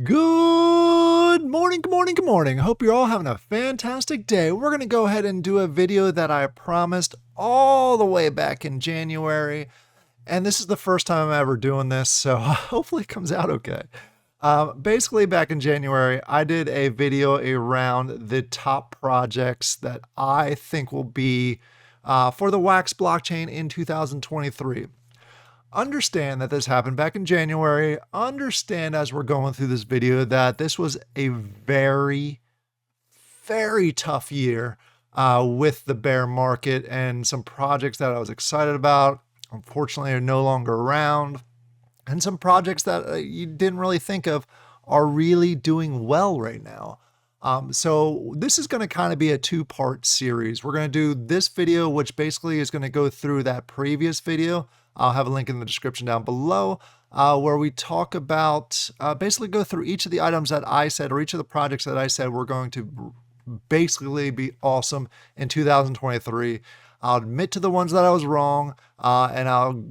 Good morning, good morning, good morning. Hope you're all having a fantastic day. We're going to go ahead and do a video that I promised all the way back in January. And this is the first time I'm ever doing this, so hopefully it comes out okay. Basically, back in January, I did a video around the top projects that I think will be for the Wax blockchain in 2023. Understand that this happened back in January. Understand as we're going through this video that this was a very, very tough year with the bear market, and some projects that I was excited about, unfortunately, are no longer around. And some projects that you didn't really think of are really doing well right now. So this is going to kind of be a two-part series. We're going to do this video, which basically is going to go through that previous video. I'll have a link in the description down below where we talk about, basically go through each of the items that I said, or each of the projects that I said were going to basically be awesome in 2023. I'll admit to the ones that I was wrong, and I'll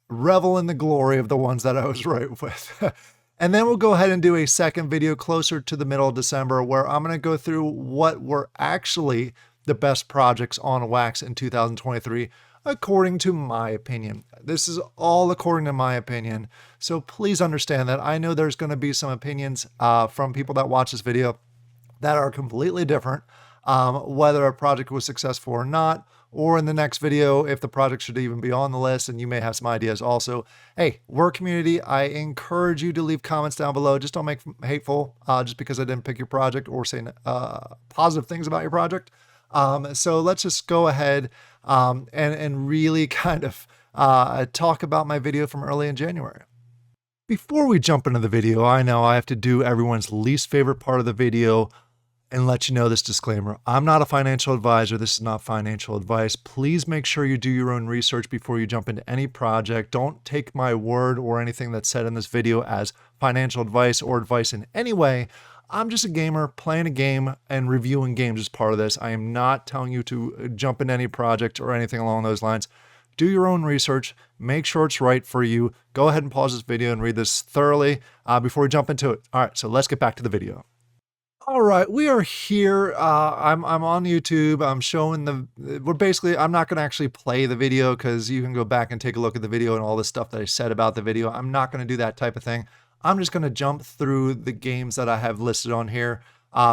revel in the glory of the ones that I was right with. And then we'll go ahead and do a second video closer to the middle of December where I'm going to go through what were actually the best projects on Wax in 2023, according to my opinion. This is all according to my opinion. So please understand that I know there's going to be some opinions from people that watch this video that are completely different, whether a project was successful or not, or in the next video, if the project should even be on the list, and you may have some ideas also. Hey, we're a community. I encourage you to leave comments down below. Just don't make hateful just because I didn't pick your project or say positive things about your project. So let's just go ahead and really kind of talk about my video from early in January. Before we jump into the video, I know I have to do everyone's least favorite part of the video and let you know this disclaimer. I'm not a financial advisor. This is not financial advice. Please make sure you do your own research before you jump into any project. Don't take my word or anything that's said in this video as financial advice or advice in any way. I'm just a gamer playing a game and reviewing games as part of this. I am not telling you to jump into any project or anything along those lines. Do your own research. Make sure it's right for you. Go ahead and pause this video and read this thoroughly before we jump into it. All right, so let's get back to the video. All right, we are here. I'm on YouTube. I'm showing I'm not going to actually play the video because you can go back and take a look at the video and all the stuff that I said about the video. I'm not going to do that type of thing. I'm just going to jump through the games that I have listed on here.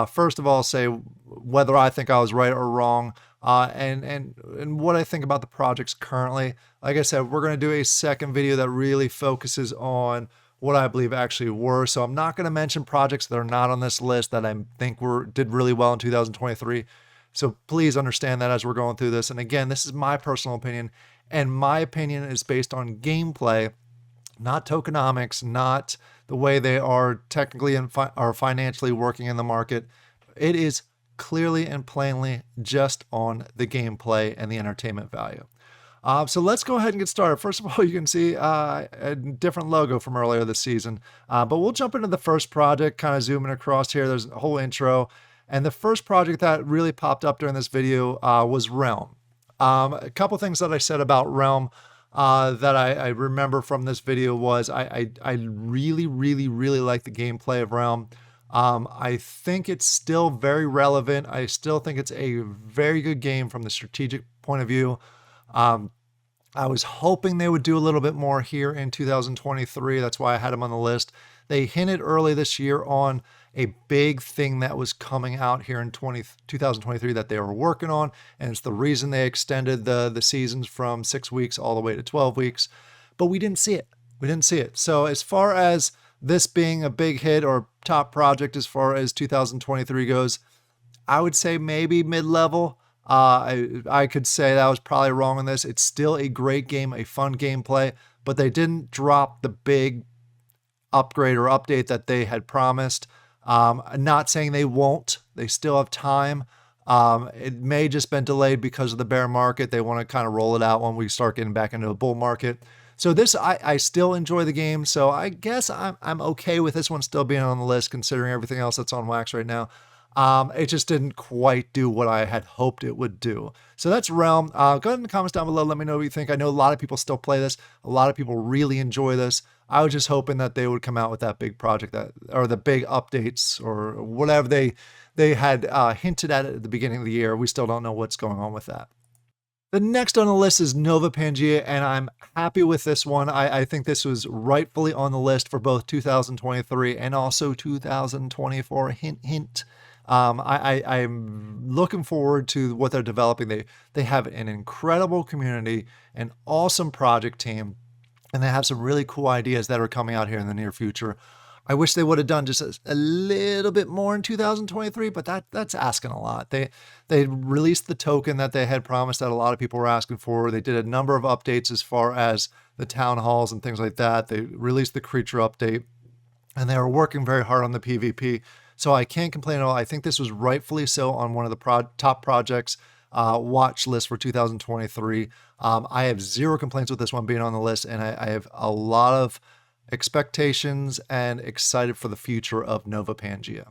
First of all, say whether I think I was right or wrong, and what I think about the projects currently. Like I said, we're going to do a second video that really focuses on what I believe actually were. So I'm not going to mention projects that are not on this list that I think did really well in 2023. So please understand that as we're going through this. And again, this is my personal opinion, and my opinion is based on gameplay, not tokenomics, not the way they are technically and are financially working in the market. It is clearly and plainly just on the gameplay and the entertainment value. So let's go ahead and get started. First of all, you can see a different logo from earlier this season, but we'll jump into the first project, kind of zooming across here. There's a whole intro, and the first project that really popped up during this video was Realm. A couple things that I said about Realm that I remember from this video was I really, really, really like the gameplay of Realm. I think it's still very relevant. I still think it's a very good game from the strategic point of view. I was hoping they would do a little bit more here in 2023. That's why I had them on the list. They hinted early this year on a big thing that was coming out here in 2023 that they were working on, and it's the reason they extended the seasons from 6 weeks all the way to 12 weeks. But we didn't see it. We didn't see it. So as far as this being a big hit or top project as far as 2023 goes, I would say maybe mid-level. I could say that I was probably wrong on this. It's still a great game, a fun gameplay, but they didn't drop the big upgrade or update that they had promised. Not saying they won't. They still have time. It may just been delayed because of the bear market. They want to kind of roll it out when we start getting back into a bull market. So this, I still enjoy the game. So I guess I'm okay with this one still being on the list considering everything else that's on Wax right now. It just didn't quite do what I had hoped it would do. So that's Realm. Go ahead in the comments down below. Let me know what you think. I know a lot of people still play this. A lot of people really enjoy this. I was just hoping that they would come out with that big project or the big updates or whatever they had hinted at the beginning of the year. We still don't know what's going on with that. The next on the list is Nova Pangia, and I'm happy with this one. I think this was rightfully on the list for both 2023 and also 2024. Hint, hint. I'm looking forward to what they're developing. They have an incredible community, an awesome project team, and they have some really cool ideas that are coming out here in the near future. I wish they would have done just a little bit more in 2023, but that's asking a lot. They released the token that they had promised that a lot of people were asking for. They did a number of updates as far as the town halls and things like that. They released the creature update, and they were working very hard on the PvP. So I can't complain at all. I think this was rightfully so on one of the top projects watch list for 2023. I have zero complaints with this one being on the list, and I have a lot of expectations and excited for the future of Nova Pangia.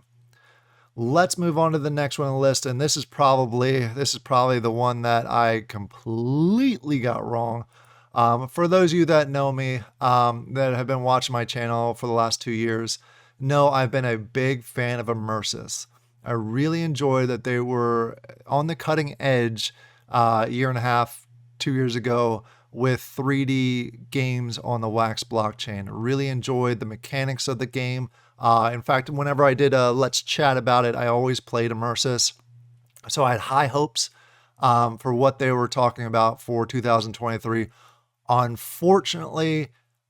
Let's move on to the next one on the list, and this is probably the one that I completely got wrong. For those of you that know me, that have been watching my channel for the last 2 years, know I've been a big fan of Immersis. I really enjoy that they were on the cutting edge a year and a half, 2 years ago with 3D games on the Wax blockchain. Really enjoyed the mechanics of the game. In fact, whenever I did a Let's Chat about it, I always played Immersis. So I had high hopes for what they were talking about for 2023. Unfortunately,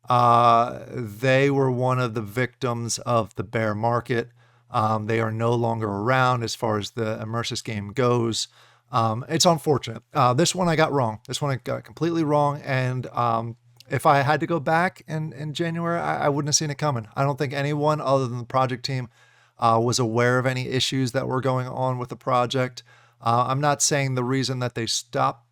they were one of the victims of the bear market. They are no longer around as far as the Immersis game goes. It's unfortunate. This one I got wrong. This one I got completely wrong. And if I had to go back in January, I wouldn't have seen it coming. I don't think anyone other than the project team was aware of any issues that were going on with the project. I'm not saying the reason that they stopped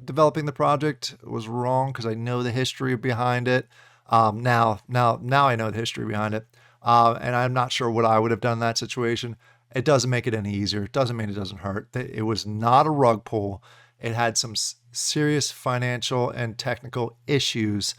developing the project was wrong, because I know the history behind it. Now I know the history behind it. And I'm not sure what I would have done in that situation. It doesn't make it any easier. It doesn't mean it doesn't hurt. It was not a rug pull. It had some serious financial and technical issues,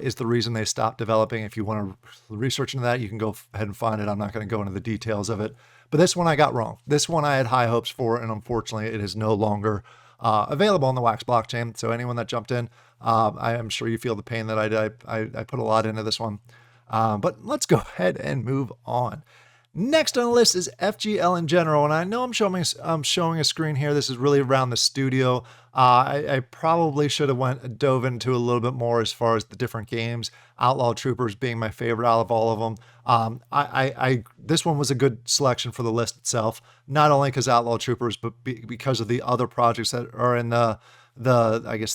is the reason they stopped developing. If you want to research into that, you can go ahead and find it. I'm not going to go into the details of it. But this one I got wrong. This one I had high hopes for, and unfortunately it is no longer available on the Wax blockchain. So anyone that jumped in, I am sure you feel the pain that I put a lot into this one. But let's go ahead and move on. Next on the list is FGL in general, and I know I'm showing a screen here. This is really around the studio. I probably should have dove into a little bit more as far as the different games. Outlaw Troopers being my favorite out of all of them. This one was a good selection for the list itself, not only because Outlaw Troopers, but because of the other projects that are in the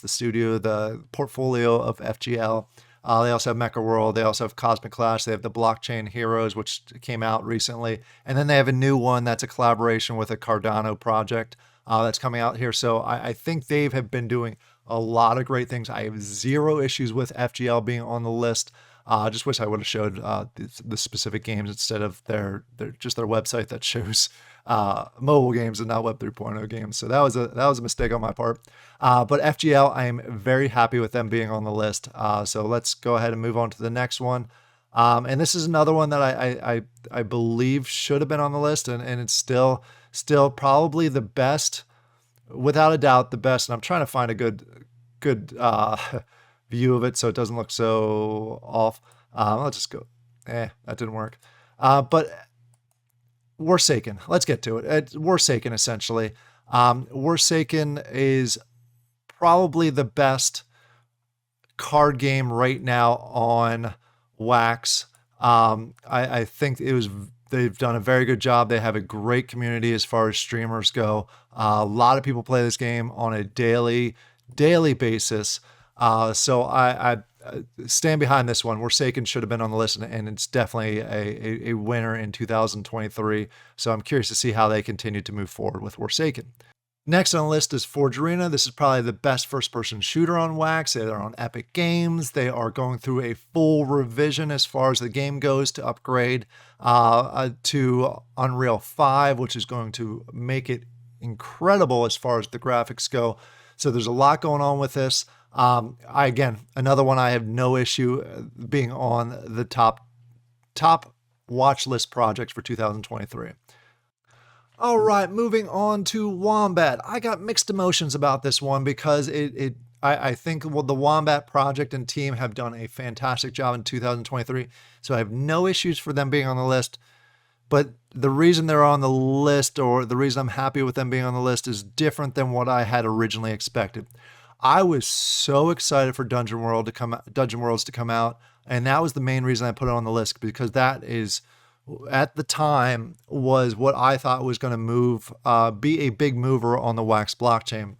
studio, the portfolio of FGL. They also have Mecha World. They also have Cosmic Clash. They have the Blockchain Heroes, which came out recently. And then they have a new one that's a collaboration with a Cardano project that's coming out here. So I think they have been doing a lot of great things. I have zero issues with FGL being on the list. I just wish I would have showed the specific games instead of their website that shows mobile games and not Web 3.0 games. So that was a mistake on my part. But FGL, I am very happy with them being on the list. So let's go ahead and move on to the next one. And this is another one that I believe should have been on the list, and it's still probably the best, without a doubt, the best. And I'm trying to find a good view of it so it doesn't look so off. Let's just go. That didn't work. But Forsaken. Let's get to it. Forsaken, essentially. Forsaken is probably the best card game right now on Wax. I think they've done a very good job. They have a great community as far as streamers go. A lot of people play this game on a daily basis. So I stand behind this one. Forsaken should have been on the list, and it's definitely a winner in 2023. So I'm curious to see how they continue to move forward with Forsaken. Next on the list is Forge Arena. This is probably the best first-person shooter on Wax. They're on Epic Games. They are going through a full revision as far as the game goes to upgrade to Unreal 5, which is going to make it incredible as far as the graphics go. So there's a lot going on with this. Again, another one I have no issue being on the top watch list projects for 2023. All right, moving on to Wombat. I got mixed emotions about this one because I think the Wombat project and team have done a fantastic job in 2023. So I have no issues for them being on the list. But the reason they're on the list, or the reason I'm happy with them being on the list, is different than what I had originally expected. I was so excited for Dungeon Worlds to come out, and that was the main reason I put it on the list, because that is, at the time, was what I thought was going to be a big mover on the Wax blockchain.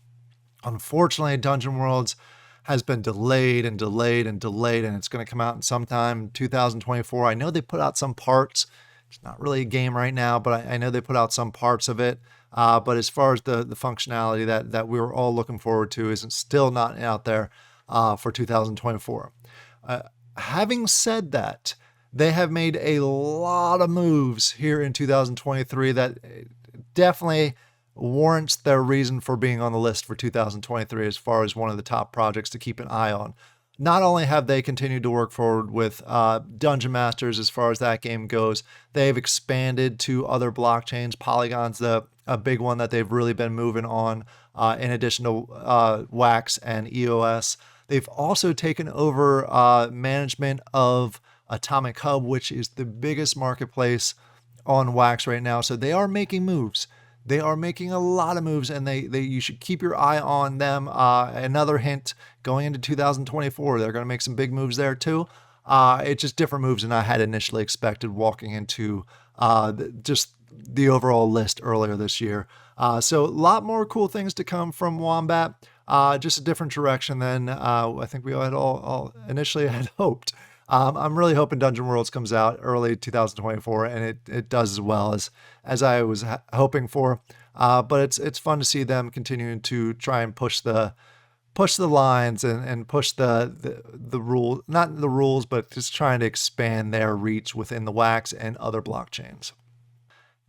Unfortunately, Dungeon Worlds has been delayed and delayed and delayed, and it's going to come out in sometime 2024. I know they put out some parts. It's not really a game right now, but I know they put out some parts of it. But as far as the functionality that we were all looking forward to is still not out there for 2024. Having said that, they have made a lot of moves here in 2023 that definitely warrants their reason for being on the list for 2023 as far as one of the top projects to keep an eye on. Not only have they continued to work forward with Dungeon Masters as far as that game goes, they've expanded to other blockchains. Polygon's a big one that they've really been moving on, in addition to Wax and EOS. They've also taken over management of Atomic Hub, which is the biggest marketplace on Wax right now. So they are making moves. They are making a lot of moves, and you should keep your eye on them. Another hint, going into 2024, they're going to make some big moves there too. It's just different moves than I had initially expected walking into just the overall list earlier this year. So a lot more cool things to come from Wombat. Just a different direction than I think we had all initially had hoped. I'm really hoping Dungeon Worlds comes out early 2024, and it does as well as I was hoping for. But it's fun to see them continuing to try and push the lines and push the rule, not the rules, but just trying to expand their reach within the Wax and other blockchains.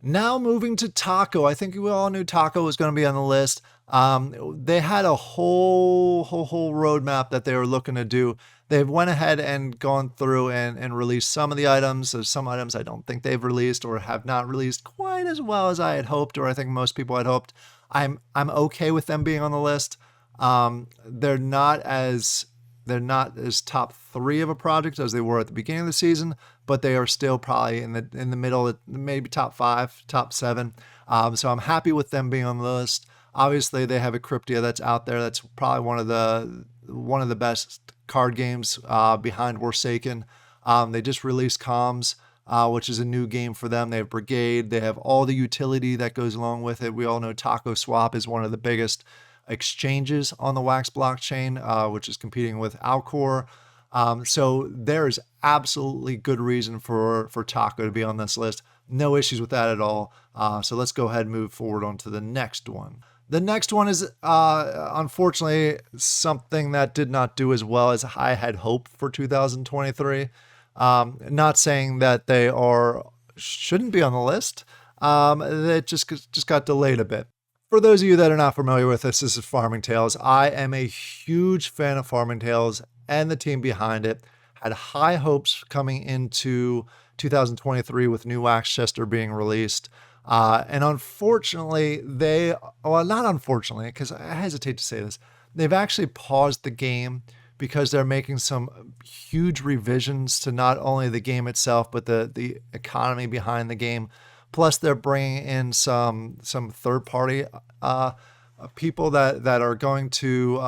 Now moving to Taco. I think we all knew Taco was going to be on the list. They had a whole roadmap that they were looking to do. They've went ahead and gone through and released some of the items. There's some items I don't think they've released or have not released quite as well as I had hoped, or I think most people had hoped. I'm okay with them being on the list. They're not as top 3 of a project as they were at the beginning of the season, but they are still probably in the middle, maybe top 5, top 7. So I'm happy with them being on the list. Obviously, they have a Cryptia that's out there. That's probably one of the best card games behind Forsaken. They just released Comms, which is a new game for them. They have Brigade. They have all the utility that goes along with it. We all know Taco Swap is one of the biggest exchanges on the Wax blockchain, which is competing with Alcor. So there is absolutely good reason for Taco to be on this list. No issues with that at all. So let's go ahead and move forward on to the next one. The next one is, unfortunately, something that did not do as well as I had hoped for 2023. Not saying that they shouldn't be on the list. That just got delayed a bit. For those of you that are not familiar with this is Farming Tales. I am a huge fan of Farming Tales and the team behind it. Had high hopes coming into 2023 with new Watchlist being released. And unfortunately, not unfortunately, because I hesitate to say this, they've actually paused the game because they're making some huge revisions to not only the game itself, but the economy behind the game. Plus, they're bringing in some third-party people that are going to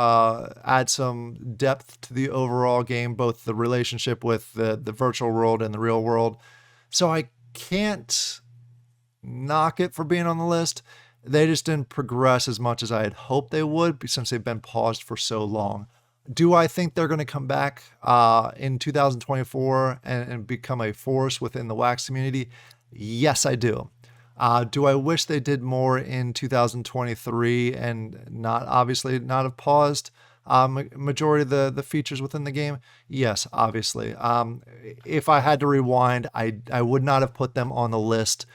add some depth to the overall game, both the relationship with the virtual world and the real world. So I can't knock it for being on the list. They just didn't progress as much as I had hoped they would since they've been paused for so long. Do I think they're going to come back in 2024 and become a force within the Wax community? Yes, I do. Do I wish they did more in 2023 and obviously not have paused majority of the features within the game? Yes, obviously. If I had to rewind, I would not have put them on the list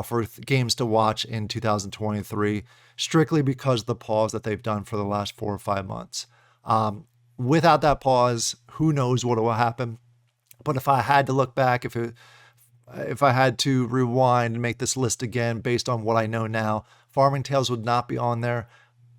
for games to watch in 2023, strictly because of the pause that they've done for the last 4 or 5 months. Without that pause, who knows what will happen? But if I had to look back, if I had to rewind and make this list again based on what I know now, Farming Tales would not be on there.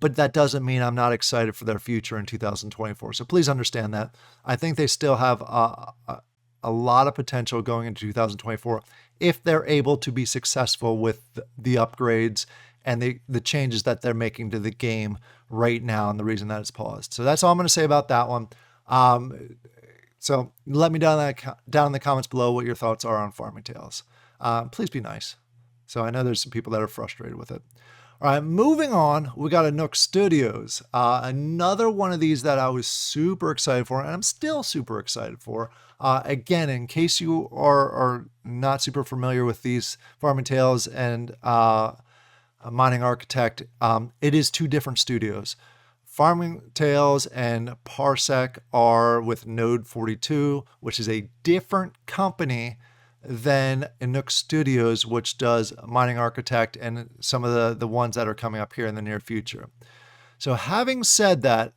But that doesn't mean I'm not excited for their future in 2024. So please understand that. I think they still have a lot of potential going into 2024 if they're able to be successful with the upgrades and the changes that they're making to the game right now and the reason that it's paused. So that's all I'm going to say about that one. So let me down in the comments below what your thoughts are on Farming Tales. Please be nice. So I know there's some people that are frustrated with it. All right, moving on, we got a Nook Studios. Another one of these that I was super excited for, and I'm still super excited for. Again, in case you are not super familiar with these Farming Tales and Mining Architect, it is 2 different studios. Farming Tales and Parsec are with Node 42, which is a different company than Nook Studios, which does Mining Architect and some of the ones that are coming up here in the near future. So having said that,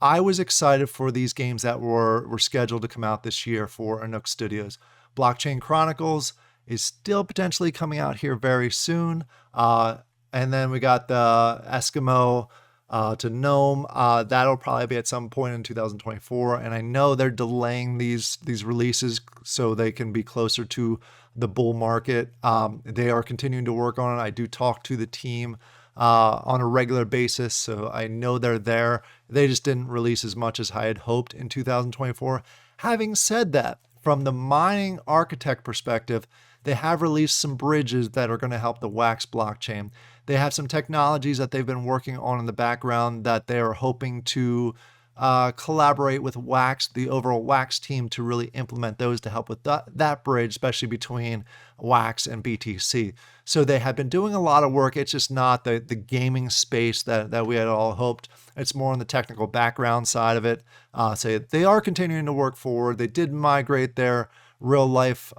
I was excited for these games that were scheduled to come out this year for Nook Studios. Blockchain Chronicles is still potentially coming out here very soon. And then we got the Eskimo to Gnome. That'll probably be at some point in 2024. And I know they're delaying these releases so they can be closer to the bull market. They are continuing to work on it. I do talk to the team on a regular basis, so I know they're there. They just didn't release as much as I had hoped in 2024. Having said that, from the Mining Architect perspective, they have released some bridges that are going to help the Wax blockchain. They have some technologies that they've been working on in the background that they are hoping to collaborate with Wax, the overall Wax team, to really implement those to help with that bridge, especially between Wax and BTC. So they have been doing a lot of work. It's just not the gaming space that we had all hoped. It's more on the technical background side of it. So they are continuing to work forward. They did migrate their real life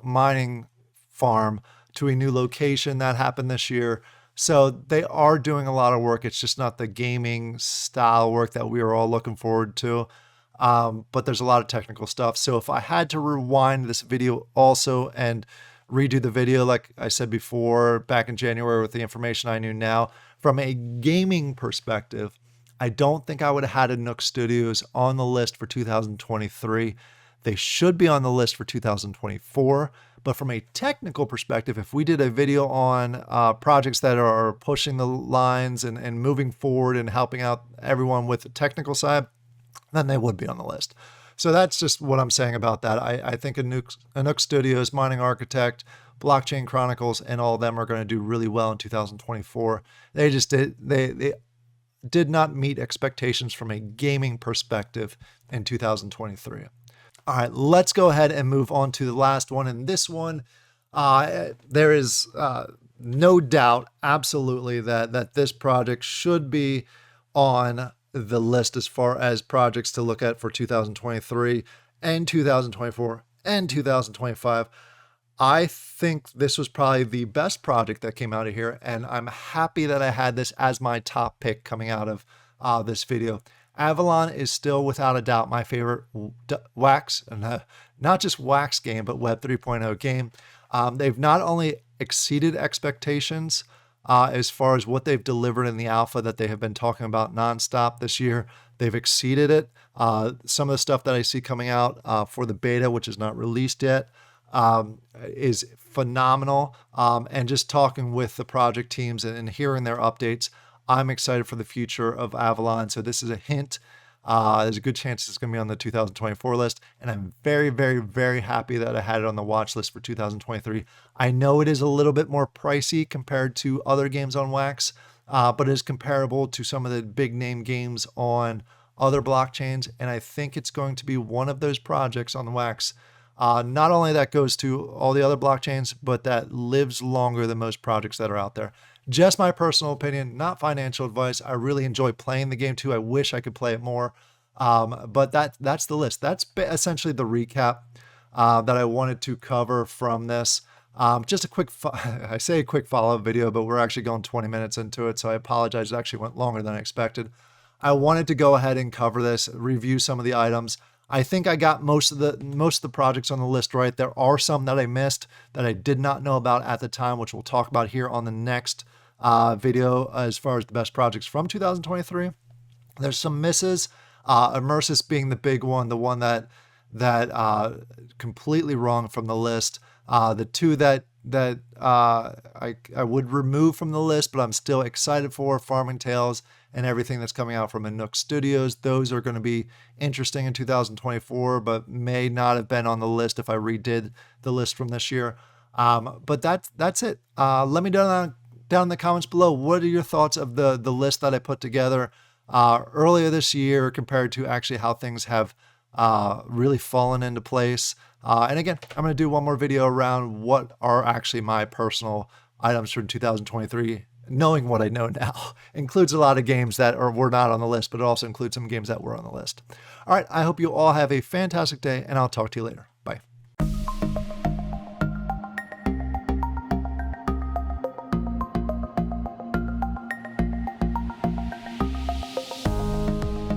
mining farm to a new location that happened this year. So they are doing a lot of work. It's just not the gaming style work that we were all looking forward to. But there's a lot of technical stuff. So if I had to rewind this video also and redo the video, like I said before, back in January with the information I knew now, from a gaming perspective, I don't think I would have had a Nook Studios on the list for 2023. They should be on the list for 2024. But from a technical perspective, if we did a video on projects that are pushing the lines and moving forward and helping out everyone with the technical side, then they would be on the list. So that's just what I'm saying about that. I think a Nook Studios, Mining Architect, Blockchain Chronicles, and all of them are going to do really well in 2024. They did not meet expectations from a gaming perspective in 2023. All right, let's go ahead and move on to the last one. And this one, there is no doubt, absolutely, that this project should be on the list as far as projects to look at for 2023 and 2024 and 2025. I think this was probably the best project that came out of here, and I'm happy that I had this as my top pick coming out of this video. Avalon is still, without a doubt, my favorite Wax, not just Wax game, but Web 3.0 game. They've not only exceeded expectations as far as what they've delivered in the alpha that they have been talking about nonstop this year, they've exceeded it. Some of the stuff that I see coming out for the beta, which is not released yet, is phenomenal. And just talking with the project teams and hearing their updates, I'm excited for the future of Avalon. So this is a hint. There's a good chance it's going to be on the 2024 list. And I'm very, very, very happy that I had it on the watch list for 2023. I know it is a little bit more pricey compared to other games on Wax, but it is comparable to some of the big name games on other blockchains. And I think it's going to be one of those projects on the Wax Not only that goes to all the other blockchains, but that lives longer than most projects that are out there. Just my personal opinion, not financial advice. I really enjoy playing the game too. I wish I could play it more. But that's the list. That's essentially the recap that I wanted to cover from this. Just a quick, I say a quick follow-up video, but we're actually going 20 minutes into it, so I apologize. It actually went longer than I expected. I wanted to go ahead and cover this, review some of the items. I think I got most of the projects on the list right. There are some that I missed that I did not know about at the time, which we'll talk about here on the next video as far as the best projects from 2023. There's some misses. Immersus being the big one, the one that completely wrong from the list. The two that I would remove from the list, but I'm still excited for, Farming Tales and everything that's coming out from Nook Studios. Those are going to be interesting in 2024, but may not have been on the list if I redid the list from this year. But that's it. Let me down in the comments below, what are your thoughts of the list that I put together earlier this year compared to actually how things have really fallen into place. And again, I'm going to do one more video around what are actually my personal items for 2023, knowing what I know now. Includes a lot of games that were not on the list, but it also includes some games that were on the list. All right, I hope you all have a fantastic day, and I'll talk to you later.